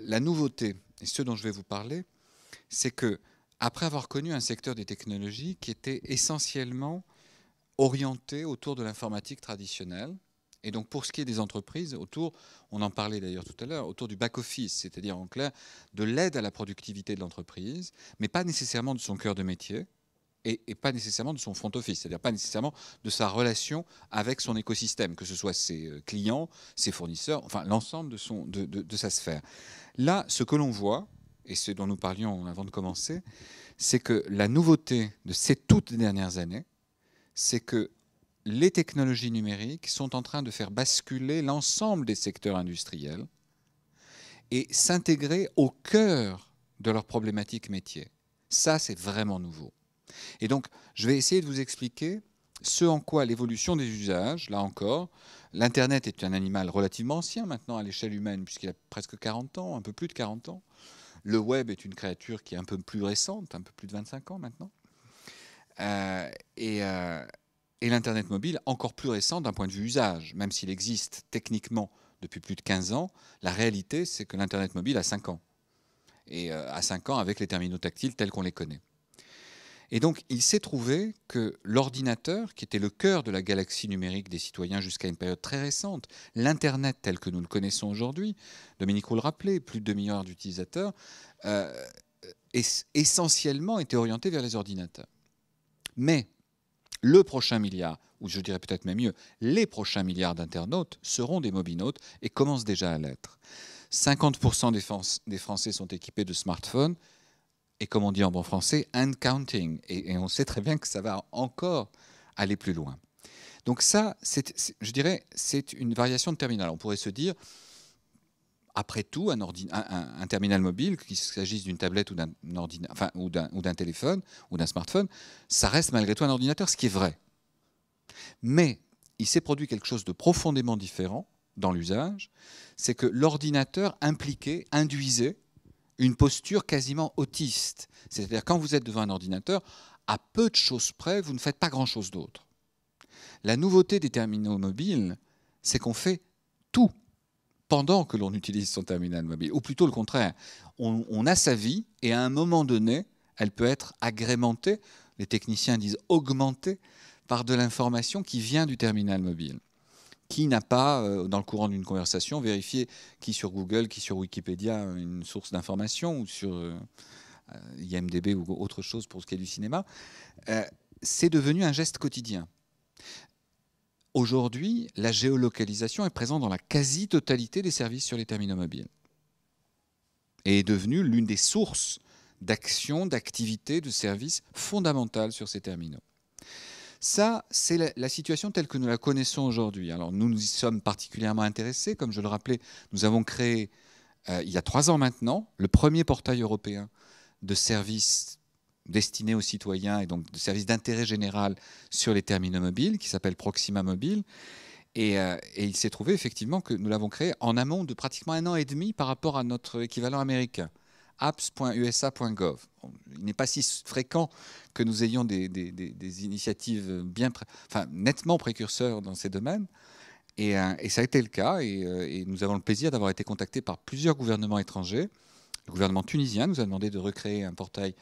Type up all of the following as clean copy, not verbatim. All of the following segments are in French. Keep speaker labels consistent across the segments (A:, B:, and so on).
A: la nouveauté, et ce dont je vais vous parler, c'est que après avoir connu un secteur des technologies qui était essentiellement orienté autour de l'informatique traditionnelle, et donc pour ce qui est des entreprises, autour, on en parlait d'ailleurs tout à l'heure, autour du back-office, c'est-à-dire en clair de l'aide à la productivité de l'entreprise, mais pas nécessairement de son cœur de métier, et pas nécessairement de son front office, c'est-à-dire pas nécessairement de sa relation avec son écosystème, que ce soit ses clients, ses fournisseurs, enfin l'ensemble de sa sphère. Là, ce que l'on voit, et ce dont nous parlions avant de commencer, c'est que la nouveauté de ces toutes dernières années, c'est que les technologies numériques sont en train de faire basculer l'ensemble des secteurs industriels et s'intégrer au cœur de leurs problématiques métiers. Ça, c'est vraiment nouveau. Et donc, je vais essayer de vous expliquer ce en quoi l'évolution des usages, là encore, l'Internet est un animal relativement ancien maintenant à l'échelle humaine, puisqu'il a presque 40 ans, un peu plus de 40 ans. Le web est une créature qui est un peu plus récente, un peu plus de 25 ans maintenant. Euh, et, euh, et l'Internet mobile, encore plus récent d'un point de vue usage, même s'il existe techniquement depuis plus de 15 ans, la réalité, c'est que l'Internet mobile a 5 ans. Et à 5 ans avec les terminaux tactiles tels qu'on les connaît. Et donc, il s'est trouvé que l'ordinateur, qui était le cœur de la galaxie numérique des citoyens jusqu'à une période très récente, l'Internet tel que nous le connaissons aujourd'hui, Dominique Roux le rappelait, plus de 2 milliards d'utilisateurs, euh, essentiellement était orienté vers les ordinateurs. Mais le prochain milliard, ou je dirais peut-être même mieux, les prochains milliards d'internautes seront des mobinautes et commencent déjà à l'être. 50% des Français sont équipés de smartphones, et comme on dit en bon français, and counting. Et on sait très bien que ça va encore aller plus loin. Donc ça, je dirais, c'est une variation de terminal. On pourrait se dire, après tout, un terminal mobile, qu'il s'agisse d'une tablette ou d'un téléphone ou d'un smartphone, ça reste malgré tout un ordinateur, ce qui est vrai. Mais il s'est produit quelque chose de profondément différent dans l'usage, c'est que l'ordinateur induisait une posture quasiment autiste. C'est-à-dire quand vous êtes devant un ordinateur, à peu de choses près, vous ne faites pas grand-chose d'autre. La nouveauté des terminaux mobiles, c'est qu'on fait tout pendant que l'on utilise son terminal mobile. Ou plutôt le contraire. On a sa vie et à un moment donné, elle peut être agrémentée, les techniciens disent augmentée, par de l'information qui vient du terminal mobile. Qui n'a pas, dans le courant d'une conversation, vérifié qui sur Google, qui sur Wikipédia, une source d'information, ou sur IMDB ou autre chose pour ce qui est du cinéma, c'est devenu un geste quotidien. Aujourd'hui, la géolocalisation est présente dans la quasi-totalité des services sur les terminaux mobiles et est devenue l'une des sources d'action, d'activité, de services fondamentales sur ces terminaux. Ça, c'est la situation telle que nous la connaissons aujourd'hui. Alors nous y sommes particulièrement intéressés. Comme je le rappelais, nous avons créé, il y a 3 ans maintenant, le premier portail européen de services destinés aux citoyens et donc de services d'intérêt général sur les terminaux mobiles, qui s'appelle Proxima Mobile. Et il s'est trouvé effectivement que nous l'avons créé en amont de pratiquement 1 an et demi par rapport à notre équivalent américain, apps.usa.gov. Il n'est pas si fréquent que nous ayons des initiatives nettement précurseurs dans ces domaines. Et ça a été le cas. Et nous avons le plaisir d'avoir été contactés par plusieurs gouvernements étrangers. Le gouvernement tunisien nous a demandé de recréer un portail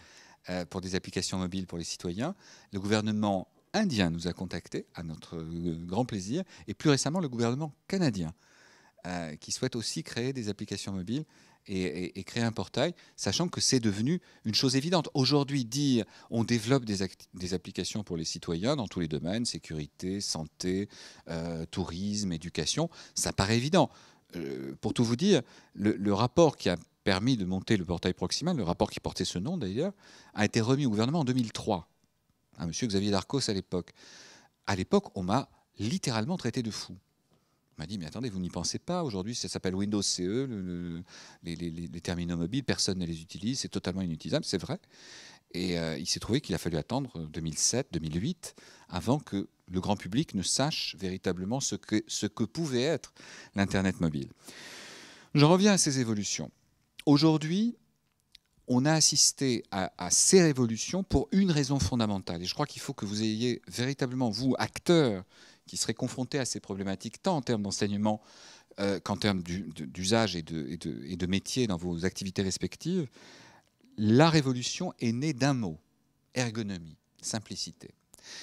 A: pour des applications mobiles pour les citoyens. Le gouvernement indien nous a contactés, à notre grand plaisir. Et plus récemment, le gouvernement canadien, qui souhaite aussi créer des applications mobiles et créer un portail, sachant que c'est devenu une chose évidente. Aujourd'hui, dire on développe des applications pour les citoyens dans tous les domaines, sécurité, santé, tourisme, éducation, ça paraît évident. Pour tout vous dire, le rapport qui a permis de monter le portail Proxima, le rapport qui portait ce nom d'ailleurs, a été remis au gouvernement en 2003, à M. Xavier Darcos à l'époque. À l'époque, on m'a littéralement traité de fou. On m'a dit, mais attendez, vous n'y pensez pas, aujourd'hui ça s'appelle Windows CE, les terminaux mobiles, personne ne les utilise, c'est totalement inutilisable, c'est vrai. Et il s'est trouvé qu'il a fallu attendre 2007, 2008, avant que le grand public ne sache véritablement ce que pouvait être l'Internet mobile. Je reviens à ces évolutions. Aujourd'hui, on a assisté à ces révolutions pour une raison fondamentale. Et je crois qu'il faut que vous ayez véritablement, vous, acteurs, qui seraient confrontés à ces problématiques, tant en termes d'enseignement qu'en termes d'usage et de métier dans vos activités respectives, la révolution est née d'un mot, ergonomie, simplicité.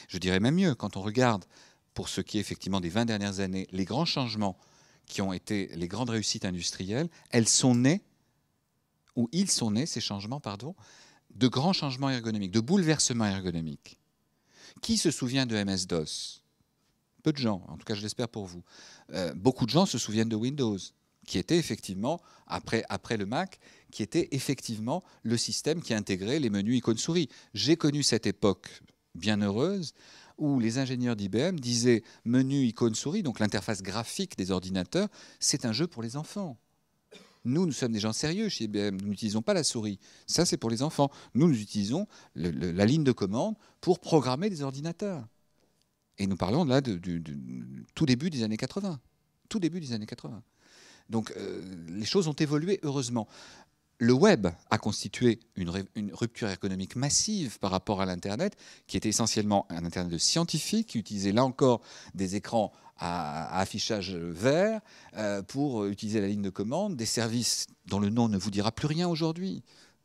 A: Je dirais même mieux, quand on regarde, pour ce qui est effectivement des 20 dernières années, les grands changements qui ont été les grandes réussites industrielles, elles sont nées, ou ils sont nés, ces changements, pardon, de grands changements ergonomiques, de bouleversements ergonomiques. Qui se souvient de MS-DOS? Peu de gens, en tout cas je l'espère pour vous. Beaucoup de gens se souviennent de Windows, qui était effectivement, après le Mac, qui était effectivement le système qui intégrait les menus icônes souris. J'ai connu cette époque bien heureuse où les ingénieurs d'IBM disaient menu icône souris, donc l'interface graphique des ordinateurs, c'est un jeu pour les enfants. Nous sommes des gens sérieux chez IBM, nous n'utilisons pas la souris. Ça, c'est pour les enfants. Nous utilisons la ligne de commande pour programmer des ordinateurs. Et nous parlons là du tout début des années 80. Tout début des années 80. Donc les choses ont évolué heureusement. Le web a constitué une rupture économique massive par rapport à l'Internet, qui était essentiellement un Internet de scientifiques, qui utilisait là encore des écrans à affichage vert pour utiliser la ligne de commande, des services dont le nom ne vous dira plus rien aujourd'hui,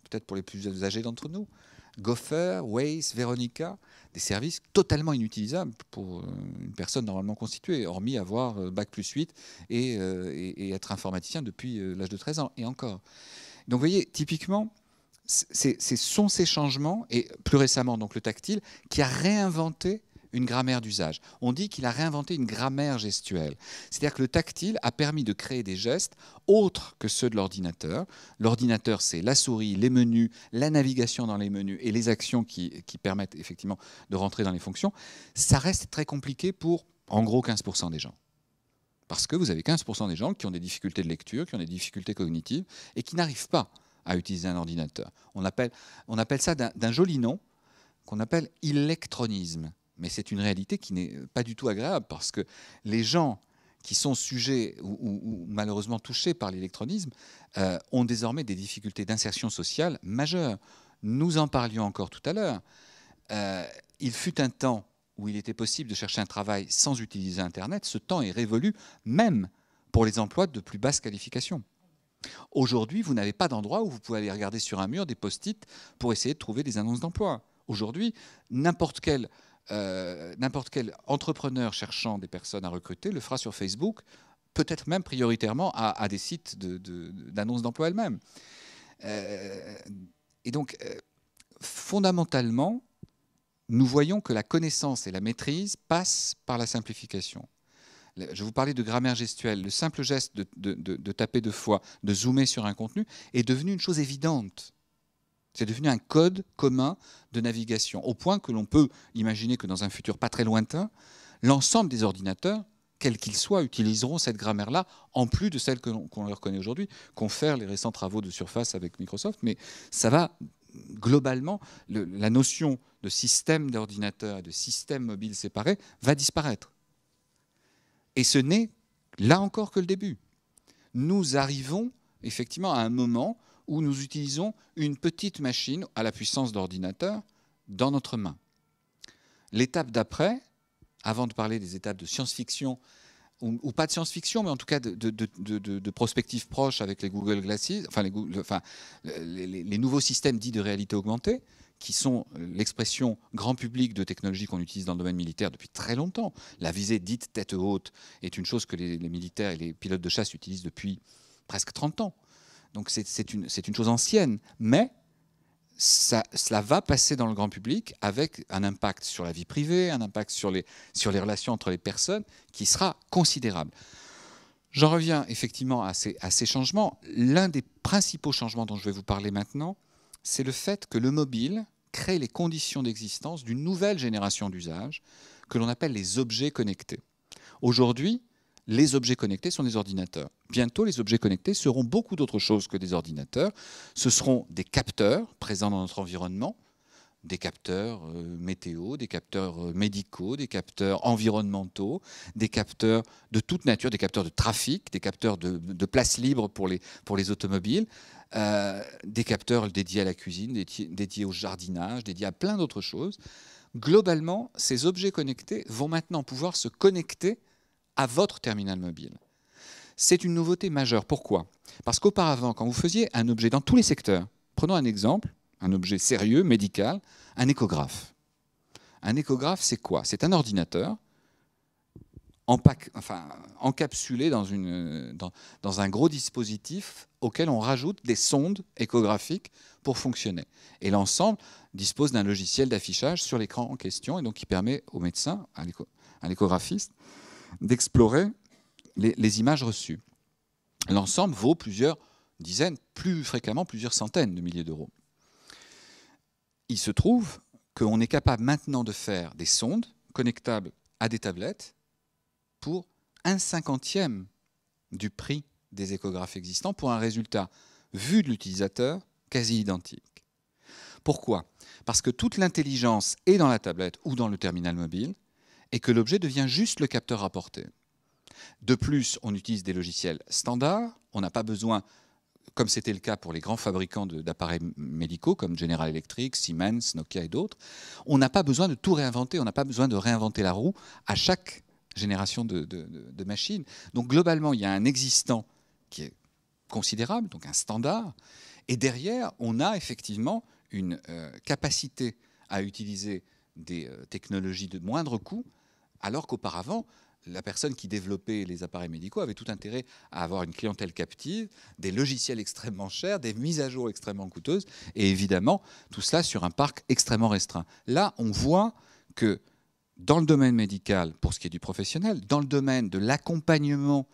A: peut-être pour les plus âgés d'entre nous. Gopher, Waze, Veronica, des services totalement inutilisables pour une personne normalement constituée, hormis avoir Bac plus 8 et être informaticien depuis l'âge de 13 ans, et encore. Donc vous voyez, typiquement, ce sont ces changements, et plus récemment donc le tactile, qui a réinventé une grammaire d'usage. On dit qu'il a réinventé une grammaire gestuelle. C'est-à-dire que le tactile a permis de créer des gestes autres que ceux de l'ordinateur. L'ordinateur, c'est la souris, les menus, la navigation dans les menus et les actions qui permettent effectivement de rentrer dans les fonctions. Ça reste très compliqué pour, en gros, 15% des gens. Parce que vous avez 15% des gens qui ont des difficultés de lecture, qui ont des difficultés cognitives et qui n'arrivent pas à utiliser un ordinateur. On appelle ça d'un joli nom qu'on appelle illectronisme. Mais c'est une réalité qui n'est pas du tout agréable parce que les gens qui sont sujets ou malheureusement touchés par l'électronisme ont désormais des difficultés d'insertion sociale majeures. Nous en parlions encore tout à l'heure. Il fut un temps où il était possible de chercher un travail sans utiliser Internet. Ce temps est révolu même pour les emplois de plus basse qualification. Aujourd'hui, vous n'avez pas d'endroit où vous pouvez aller regarder sur un mur des post-it pour essayer de trouver des annonces d'emploi. Aujourd'hui, n'importe quel entrepreneur cherchant des personnes à recruter le fera sur Facebook, peut-être même prioritairement à des sites d'annonces d'emploi elles-mêmes. Et donc, fondamentalement, nous voyons que la connaissance et la maîtrise passent par la simplification. Je vous parlais de grammaire gestuelle. Le simple geste de taper 2 fois, de zoomer sur un contenu, est devenu une chose évidente. C'est devenu un code commun de navigation, au point que l'on peut imaginer que dans un futur pas très lointain, l'ensemble des ordinateurs, quels qu'ils soient, utiliseront cette grammaire-là, en plus de celle qu'on leur connaît aujourd'hui, qu'ont fait les récents travaux de Surface avec Microsoft. Mais ça va, globalement, la notion de système d'ordinateur et de système mobile séparé va disparaître. Et ce n'est, là encore, que le début. Nous arrivons effectivement à un moment où nous utilisons une petite machine à la puissance d'ordinateur dans notre main. L'étape d'après, avant de parler des étapes de science-fiction, ou pas de science-fiction, mais en tout cas de prospective proche avec les Google Glasses, les nouveaux systèmes dits de réalité augmentée, qui sont l'expression grand public de technologies qu'on utilise dans le domaine militaire depuis très longtemps. La visée dite tête haute est une chose que les militaires et les pilotes de chasse utilisent depuis presque 30 ans. Donc c'est une chose ancienne, mais cela va passer dans le grand public avec un impact sur la vie privée, un impact sur les relations entre les personnes qui sera considérable. J'en reviens effectivement à ces changements. L'un des principaux changements dont je vais vous parler maintenant, c'est le fait que le mobile crée les conditions d'existence d'une nouvelle génération d'usages que l'on appelle les objets connectés. Aujourd'hui, les objets connectés sont des ordinateurs. Bientôt, les objets connectés seront beaucoup d'autres choses que des ordinateurs. Ce seront des capteurs présents dans notre environnement, des capteurs météo, des capteurs médicaux, des capteurs environnementaux, des capteurs de toute nature, des capteurs de trafic, des capteurs de place libre pour les automobiles, des capteurs dédiés à la cuisine, dédiés au jardinage, dédiés à plein d'autres choses. Globalement, ces objets connectés vont maintenant pouvoir se connecter à votre terminal mobile. C'est une nouveauté majeure. Pourquoi? Parce qu'auparavant, quand vous faisiez un objet dans tous les secteurs, prenons un exemple, un objet sérieux, médical, un échographe. Un échographe, c'est quoi? C'est un ordinateur encapsulé dans un gros dispositif auquel on rajoute des sondes échographiques pour fonctionner. Et l'ensemble dispose d'un logiciel d'affichage sur l'écran en question, et donc qui permet au médecin, à l'échographiste, d'explorer les images reçues. L'ensemble vaut plusieurs dizaines, plus fréquemment plusieurs centaines de milliers d'euros. Il se trouve qu'on est capable maintenant de faire des sondes connectables à des tablettes pour 1/50e du prix des échographes existants, pour un résultat, vu de l'utilisateur, quasi identique. Pourquoi? Parce que toute l'intelligence est dans la tablette ou dans le terminal mobile, et que l'objet devient juste le capteur rapporté. De plus, on utilise des logiciels standards, on n'a pas besoin, comme c'était le cas pour les grands fabricants d'appareils médicaux comme General Electric, Siemens, Nokia et d'autres, on n'a pas besoin de tout réinventer, on n'a pas besoin de réinventer la roue à chaque génération de machines. Donc globalement, il y a un existant qui est considérable, donc un standard, et derrière, on a effectivement une capacité à utiliser des technologies de moindre coût, alors qu'auparavant, la personne qui développait les appareils médicaux avait tout intérêt à avoir une clientèle captive, des logiciels extrêmement chers, des mises à jour extrêmement coûteuses, et évidemment, tout cela sur un parc extrêmement restreint. Là, on voit que dans le domaine médical, pour ce qui est du professionnel, dans le domaine de l'accompagnement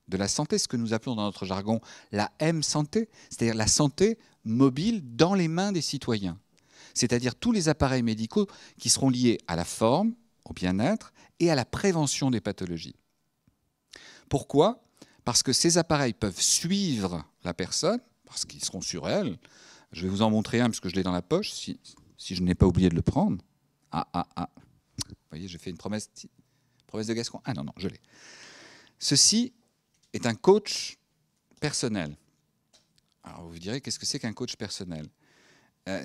A: de la santé, ce que nous appelons dans notre jargon la M-santé, c'est-à-dire la santé mobile dans les mains des citoyens, c'est-à-dire tous les appareils médicaux qui seront liés à la forme, au bien-être et à la prévention des pathologies. Pourquoi? Parce que ces appareils peuvent suivre la personne, parce qu'ils seront sur elle. Je vais vous en montrer un, puisque je l'ai dans la poche, si je n'ai pas oublié de le prendre. Vous voyez, j'ai fait une promesse de Gascon. Ah non, je l'ai. Ceci est un coach personnel. Alors vous vous direz, qu'est-ce que c'est qu'un coach personnel?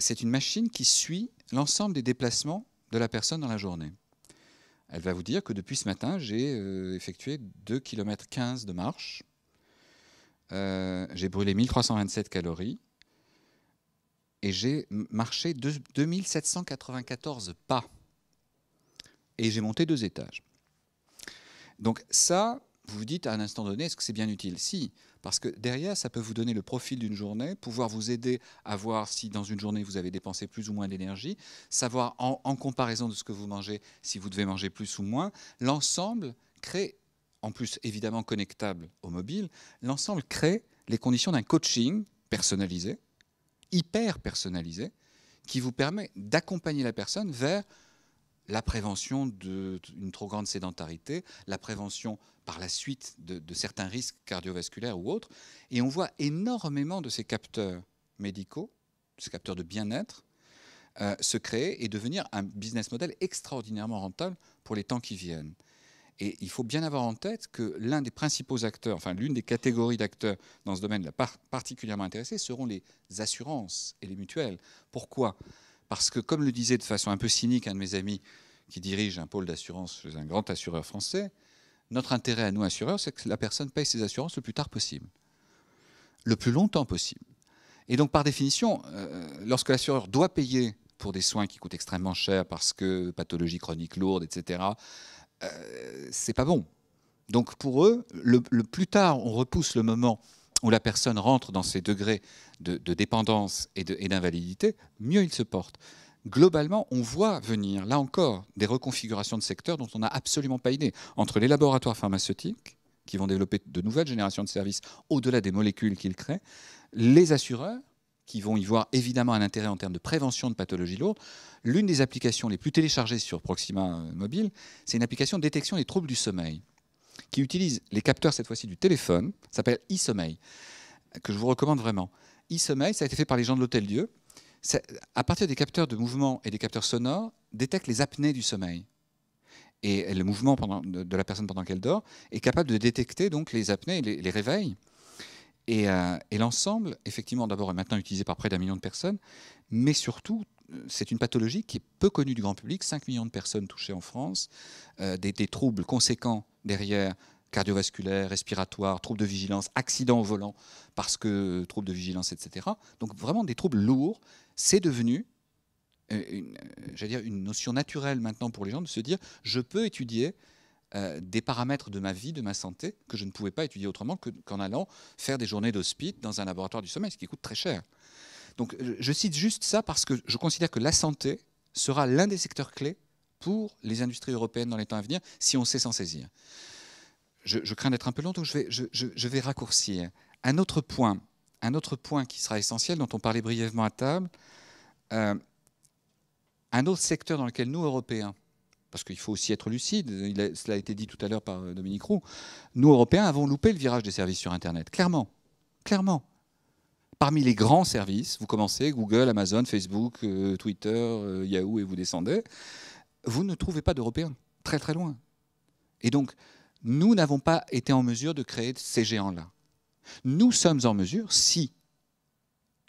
A: C'est une machine qui suit l'ensemble des déplacements de la personne dans la journée. Elle va vous dire que depuis ce matin, j'ai effectué 2,15 km de marche. J'ai brûlé 1327 calories. Et j'ai marché 2794 pas. Et j'ai monté 2 étages. Donc ça, vous vous dites à un instant donné, est-ce que c'est bien utile? Si, parce que derrière, ça peut vous donner le profil d'une journée, pouvoir vous aider à voir si dans une journée, vous avez dépensé plus ou moins d'énergie, savoir en comparaison de ce que vous mangez, si vous devez manger plus ou moins. L'ensemble crée, en plus évidemment connectable au mobile, l'ensemble crée les conditions d'un coaching personnalisé, hyper personnalisé, qui vous permet d'accompagner la personne vers la prévention d'une trop grande sédentarité, la prévention par la suite de certains risques cardiovasculaires ou autres. Et on voit énormément de ces capteurs médicaux, ces capteurs de bien-être, se créer et devenir un business model extraordinairement rentable pour les temps qui viennent. Et il faut bien avoir en tête que l'un des principaux acteurs, enfin l'une des catégories d'acteurs dans ce domaine particulièrement intéressés seront les assurances et les mutuelles. Pourquoi ? Parce que, comme le disait de façon un peu cynique un de mes amis qui dirige un pôle d'assurance chez un grand assureur français, notre intérêt à nous, assureurs, c'est que la personne paye ses assurances le plus tard possible, le plus longtemps possible. Et donc, par définition, lorsque l'assureur doit payer pour des soins qui coûtent extrêmement cher parce que pathologie chronique lourde, etc., c'est pas bon. Donc, pour eux, le plus tard on repousse le moment où la personne rentre dans ces degrés de dépendance et d'invalidité, mieux il se porte. Globalement, on voit venir, là encore, des reconfigurations de secteurs dont on n'a absolument pas idée. Entre les laboratoires pharmaceutiques, qui vont développer de nouvelles générations de services au-delà des molécules qu'ils créent, les assureurs, qui vont y voir évidemment un intérêt en termes de prévention de pathologies lourdes. L'une des applications les plus téléchargées sur Proxima Mobile, c'est une application de détection des troubles du sommeil, qui utilise les capteurs, cette fois-ci, du téléphone, s'appelle e-sommeil, que je vous recommande vraiment. E-sommeil, ça a été fait par les gens de l'Hôtel Dieu. À partir des capteurs de mouvement et des capteurs sonores, détecte les apnées du sommeil. Et le mouvement de la personne pendant qu'elle dort est capable de détecter donc les apnées et les réveils. Et l'ensemble, effectivement, d'abord est maintenant utilisé par près d'1 million de personnes, mais surtout, c'est une pathologie qui est peu connue du grand public, 5 millions de personnes touchées en France, des troubles conséquents derrière cardiovasculaires, respiratoires, troubles de vigilance, accidents au volant, parce que troubles de vigilance, etc. Donc vraiment des troubles lourds. C'est devenu une notion naturelle maintenant pour les gens de se dire je peux étudier des paramètres de ma vie, de ma santé, que je ne pouvais pas étudier autrement qu'en allant faire des journées d'hospice dans un laboratoire du sommeil, ce qui coûte très cher. Donc je cite juste ça parce que je considère que la santé sera l'un des secteurs clés pour les industries européennes dans les temps à venir, si on sait s'en saisir. Je crains d'être un peu long, donc je vais raccourcir. Un autre point qui sera essentiel, dont on parlait brièvement à table, un autre secteur dans lequel nous, Européens, parce qu'il faut aussi être lucide, cela a été dit tout à l'heure par Dominique Roux, nous, Européens, avons loupé le virage des services sur Internet, clairement. Clairement. Parmi les grands services, vous commencez Google, Amazon, Facebook, Twitter, Yahoo, et vous descendez, vous ne trouvez pas d'Européens, très très loin. Et donc, nous n'avons pas été en mesure de créer ces géants-là. Nous sommes en mesure, si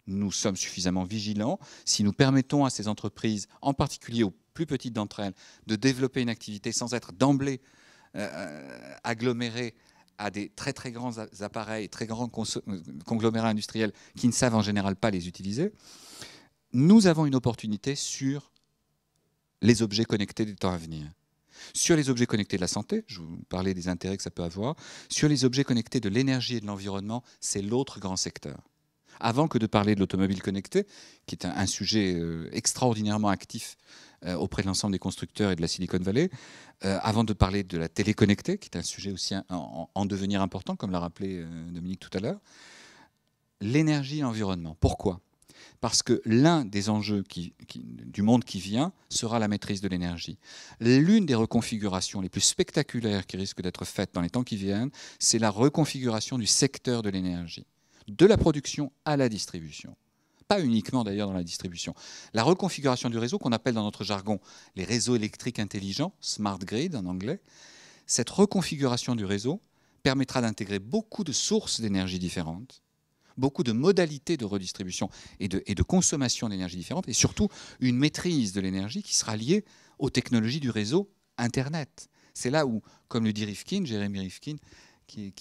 A: nous sommes suffisamment vigilants, si nous permettons à ces entreprises, en particulier aux plus petites d'entre elles, de développer une activité sans être d'emblée agglomérées à des très très grands appareils, très grands conglomérats industriels qui ne savent en général pas les utiliser, nous avons une opportunité sur les objets connectés des temps à venir. Sur les objets connectés de la santé, je vous parlais des intérêts que ça peut avoir, sur les objets connectés de l'énergie et de l'environnement, c'est l'autre grand secteur. Avant que de parler de l'automobile connectée, qui est un sujet extraordinairement actif auprès de l'ensemble des constructeurs et de la Silicon Valley, avant de parler de la télé connectée, qui est un sujet aussi en devenir important, comme l'a rappelé Dominique tout à l'heure, l'énergie et l'environnement. Pourquoi ? Parce que l'un des enjeux du monde qui vient sera la maîtrise de l'énergie. L'une des reconfigurations les plus spectaculaires qui risquent d'être faites dans les temps qui viennent, c'est la reconfiguration du secteur de l'énergie, de la production à la distribution. Pas uniquement d'ailleurs dans la distribution. La reconfiguration du réseau, qu'on appelle dans notre jargon les réseaux électriques intelligents, smart grid en anglais, cette reconfiguration du réseau permettra d'intégrer beaucoup de sources d'énergie différentes, beaucoup de modalités de redistribution et de consommation d'énergie différentes, et surtout une maîtrise de l'énergie qui sera liée aux technologies du réseau Internet. C'est là où, comme le dit Rifkin, Jérémy Rifkin, qui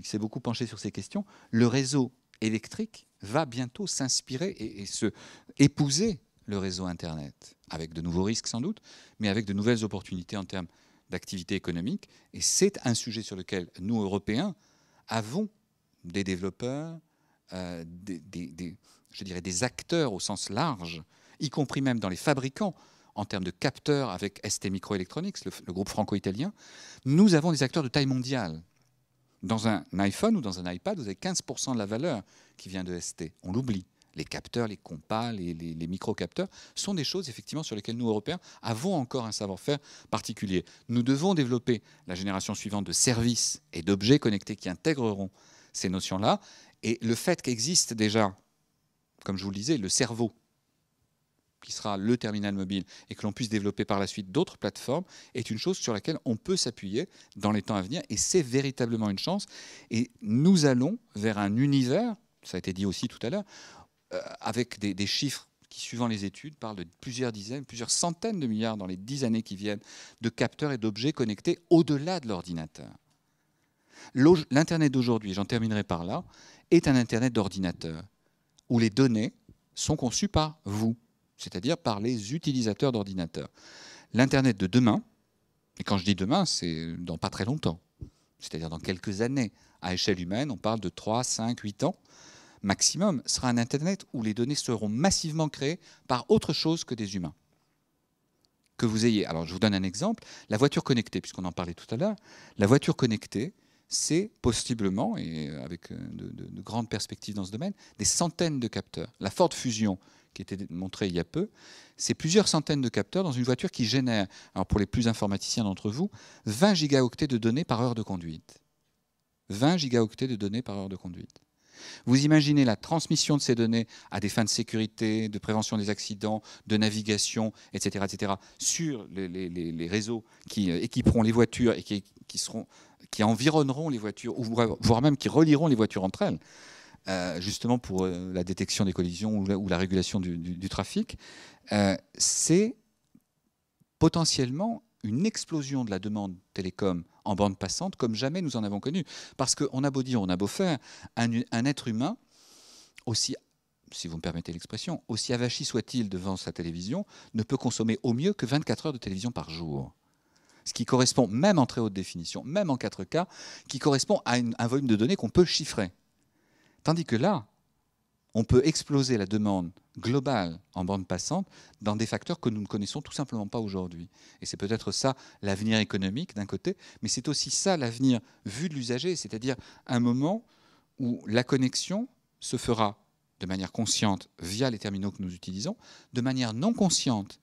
A: s'est beaucoup penché sur ces questions, le réseau électrique va bientôt s'inspirer et se épouser le réseau Internet, avec de nouveaux risques sans doute, mais avec de nouvelles opportunités en termes d'activité économique. Et c'est un sujet sur lequel nous, Européens, avons des développeurs, je dirais des acteurs au sens large, y compris même dans les fabricants, en termes de capteurs avec STMicroelectronics, le groupe franco-italien. Nous avons des acteurs de taille mondiale. Dans un iPhone ou dans un iPad, vous avez 15% de la valeur qui vient de ST. On l'oublie. Les capteurs, les compas, les micro-capteurs sont des choses effectivement sur lesquelles nous, Européens, avons encore un savoir-faire particulier. Nous devons développer la génération suivante de services et d'objets connectés qui intégreront ces notions-là. Et le fait qu'existe déjà, comme je vous le disais, le cerveau, qui sera le terminal mobile, et que l'on puisse développer par la suite d'autres plateformes, est une chose sur laquelle on peut s'appuyer dans les temps à venir, et c'est véritablement une chance. Et nous allons vers un univers, ça a été dit aussi tout à l'heure, avec des chiffres qui, suivant les études, parlent de plusieurs dizaines, plusieurs centaines de milliards dans les 10 années qui viennent, de capteurs et d'objets connectés au-delà de l'ordinateur. L'Internet d'aujourd'hui, j'en terminerai par là, est un Internet d'ordinateur, où les données sont conçues par vous, c'est-à-dire par les utilisateurs d'ordinateurs. L'Internet de demain, et quand je dis demain, c'est dans pas très longtemps, c'est-à-dire dans quelques années, à échelle humaine, on parle de 3, 5, 8 ans, maximum, sera un Internet où les données seront massivement créées par autre chose que des humains. Que vous ayez, alors je vous donne un exemple, la voiture connectée, puisqu'on en parlait tout à l'heure, la voiture connectée, c'est possiblement, et avec de grandes perspectives dans ce domaine, des centaines de capteurs. La Ford Fusion, qui était montrée il y a peu, c'est plusieurs centaines de capteurs dans une voiture qui génère, alors pour les plus informaticiens d'entre vous, 20 gigaoctets de données par heure de conduite. 20 gigaoctets de données par heure de conduite. Vous imaginez la transmission de ces données à des fins de sécurité, de prévention des accidents, de navigation, etc., sur les réseaux qui équiperont les voitures et qui environneront les voitures, ou voire même qui relieront les voitures entre elles, justement pour la détection des collisions ou la régulation du trafic. C'est potentiellement une explosion de la demande télécom en bande passante comme jamais nous en avons connu. Parce qu'on a beau dire, on a beau faire, un être humain, aussi, si vous me permettez l'expression, aussi avachi soit-il devant sa télévision, ne peut consommer au mieux que 24 heures de télévision par jour. Ce qui correspond, même en très haute définition, même en 4K, qui correspond à un volume de données qu'on peut chiffrer. Tandis que là, on peut exploser la demande globale en bande passante dans des facteurs que nous ne connaissons tout simplement pas aujourd'hui. Et c'est peut-être ça l'avenir économique d'un côté, mais c'est aussi ça l'avenir vu de l'usager, c'est-à-dire un moment où la connexion se fera de manière consciente via les terminaux que nous utilisons, de manière non consciente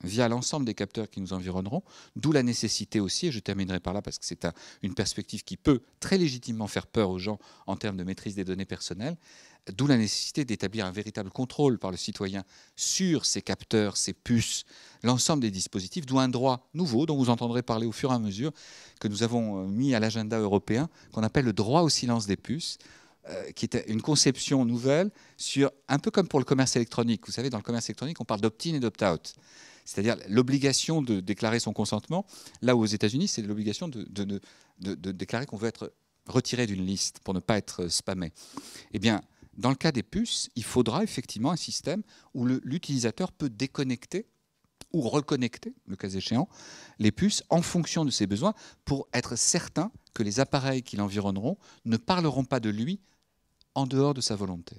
A: via l'ensemble des capteurs qui nous environneront, d'où la nécessité aussi, et je terminerai par là parce que c'est une perspective qui peut très légitimement faire peur aux gens en termes de maîtrise des données personnelles, d'où la nécessité d'établir un véritable contrôle par le citoyen sur ces capteurs, ces puces, l'ensemble des dispositifs, d'où un droit nouveau dont vous entendrez parler au fur et à mesure, que nous avons mis à l'agenda européen, qu'on appelle le droit au silence des puces, qui est une conception nouvelle sur, un peu comme pour le commerce électronique. Vous savez, dans le commerce électronique, on parle d'opt-in et d'opt-out. C'est-à-dire l'obligation de déclarer son consentement. Là où aux États-Unis, c'est l'obligation de déclarer qu'on veut être retiré d'une liste pour ne pas être spammé. Eh bien, dans le cas des puces, il faudra effectivement un système où l'utilisateur peut déconnecter ou reconnecter, le cas échéant, les puces en fonction de ses besoins pour être certain que les appareils qui l'environneront ne parleront pas de lui en dehors de sa volonté.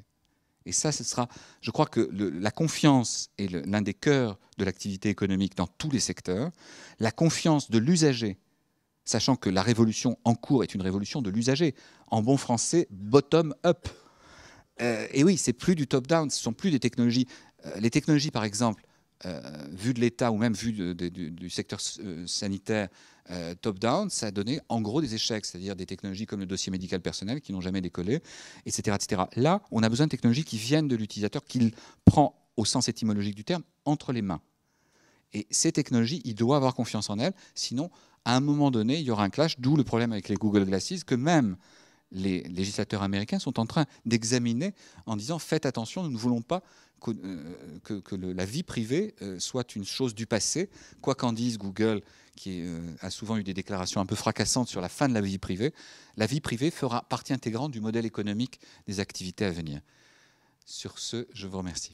A: Et ça, ce sera, je crois que la confiance est l'un des cœurs de l'activité économique dans tous les secteurs. La confiance de l'usager, sachant que la révolution en cours est une révolution de l'usager. En bon français, bottom-up. Et oui, c'est plus du top-down, ce ne sont plus des technologies. Les technologies, par exemple, vues de l'État ou même vues du secteur sanitaire top-down, ça a donné en gros des échecs, c'est-à-dire des technologies comme le dossier médical personnel qui n'ont jamais décollé, etc., etc. Là, on a besoin de technologies qui viennent de l'utilisateur, qu'il prend au sens étymologique du terme entre les mains. Et ces technologies, il doit avoir confiance en elles, sinon, à un moment donné, il y aura un clash, d'où le problème avec les Google Glasses, que même les législateurs américains sont en train d'examiner en disant « faites attention, nous ne voulons pas que la vie privée soit une chose du passé », quoi qu'en dise Google, qui a souvent eu des déclarations un peu fracassantes sur la fin de la vie privée. La vie privée fera partie intégrante du modèle économique des activités à venir. Sur ce, je vous remercie.